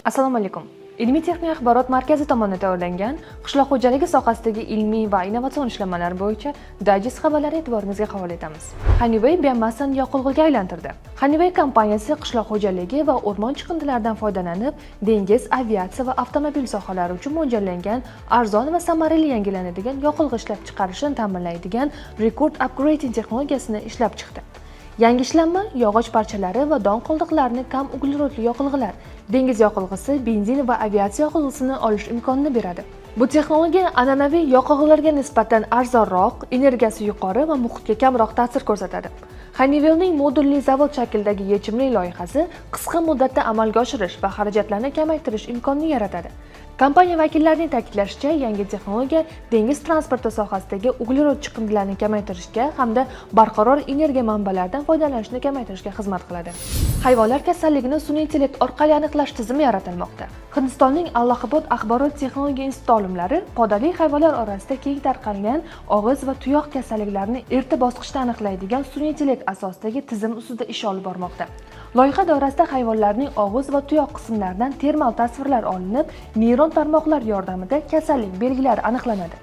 Assalomu alaykum. Ilmiy-texnik axborot markazi tomonidan tayyorlangan qishloq xo'jaligi sohasidagi ilmiy va innovatsion ishlanmalar bo'yicha dayjest xabarlarini e'tiboringizga havola etamiz. Honeywell biomassani yoqilg'iga aylantirdi. Honeywell kompaniyasi qishloq xo'jaligi va o'rmon chiqindilaridan foydalanib, dengiz, aviatsiya va avtomobil sohalari uchun mo'ljallangan arzon va samarali yangilanadigan yoqilg'i ishlab chiqarishni ta'minlaydigan Record Upgrading texnologiyasini ishlab chiqdi. Yangi ishlanma yog'och parchalari va don qoldiqlarini kam uglerodli yoqilg'ilar, dengiz yoqilg'isi, benzin va aviatsiya yoqilg'isini olish imkonini beradi. Bu texnologiya an'anaviy yoqilg'ilarga nisbatan arzonroq, energiyasi yuqori va muhitga kamroq ta'sir ko'rsatadi. Honeywellning modulli zavod shaklidagi yechimli loyihasi qisqa muddatda amalga oshirish va xarajatlarni kamaytirish imkonini yaratadi. Kompaniya vakillarining ta'kidlashicha, yangi texnologiya dengiz transporti sohasidagi uglerod chiqindilarini kamaytirishga hamda barqaror energiya manbalaridan foydalanishni kamaytirishga xizmat qiladi. Hayvonlar kasalligini sun'iy intellekt orqali aniqlash tizimi yaratilmoqda. Hindistonning Allahabod axborot texnologiya instituti olimlari podali hayvonlar orasida keng tarqalgan og'iz va tuyoq kasalliklarini erta bosqichda aniqlaydigan sun'iy intellekt asosidagi tizim ustida ish olib bormoqda. Loyiha doirasida hayvonlarning og'iz va tuyoq qismlaridan termal tasvirlar olinib, neyron tarmoqlar yordamida kasallik belgilari aniqlanadi.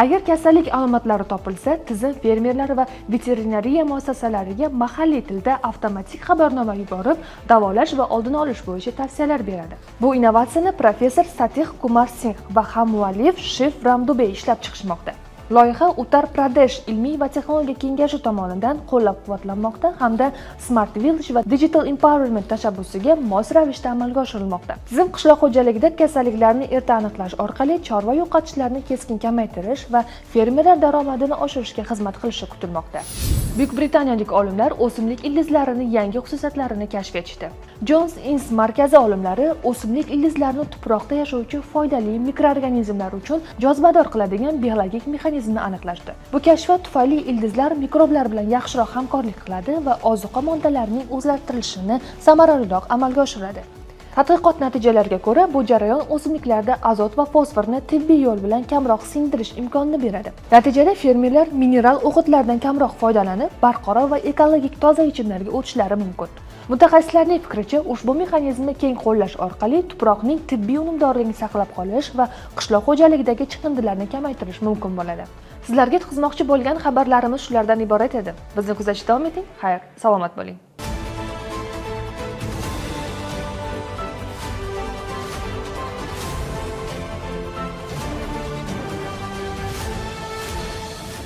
Agar kasallik alomatlari topilsa, tizim fermerlar va veterinariya muassasalariga mahalliy tilda avtomatik xabarnoma yuborib, davolash va oldini olish bo'yicha tavsiyalar beradi. Bu innovatsiyani professor Satih Kumar Singh va hammuallif Shiv Ramdube ishlab chiqishmoqda. Loyiha Uttar Pradesh ilmiy va texnologiya kengashi tomonidan qo'llab-quvvatlanmoqda hamda Smart Village va Digital Empowerment tashabbusiga mos ravishda amalga oshirilmoqda. Tizim qishloq xo'jaligida kasalliklarni erta aniqlash orqali chorva yo'qotishlarni keskin kamaytirish va fermerlar daromadini oshirishga xizmat qilishi kutilmoqda. Buyuk Britaniyalik olimlar o'simlik ildizlarining yangi xususiyatlarini kashf etishdi. Jones Inns markazi olimlari o'simlik ildizlarini tuproqda yashovchi foydali mikroorganizmlar uchun jozibador qiladigan biologik mexanizmni aniqlashdi. Bu kashfiyot tufayli ildizlar mikroblar bilan yaxshiroq hamkorlik qiladi va ozuqa moddalarining o'zgartirilishini samaraliroq amalga oshiradi. Tadqiqot natijalariga ko'ra, bu jarayon o'simliklarda azot va fosforni tibbiy yo'l bilan kamroq singdirish imkonini beradi. Natijada fermerlar mineral o'g'itlardan kamroq foydalanib, barqaror va ekologik toza ichimlarga o'tishlari mumkin. Mutaxassislarning fikricha, ushbu mexanizmni keng qo'llash orqali tuproqning tibbiy unumdorligini saqlab qolish va qishloq xo'jaligidagi chiqindilarni kamaytirish mumkin bo'ladi. Sizlarga yetkazmoqchi bo'lgan xabarlarimiz shulardan iborat edi. Bizni kuzatishda davom eting. Xayr, salomat bo'ling.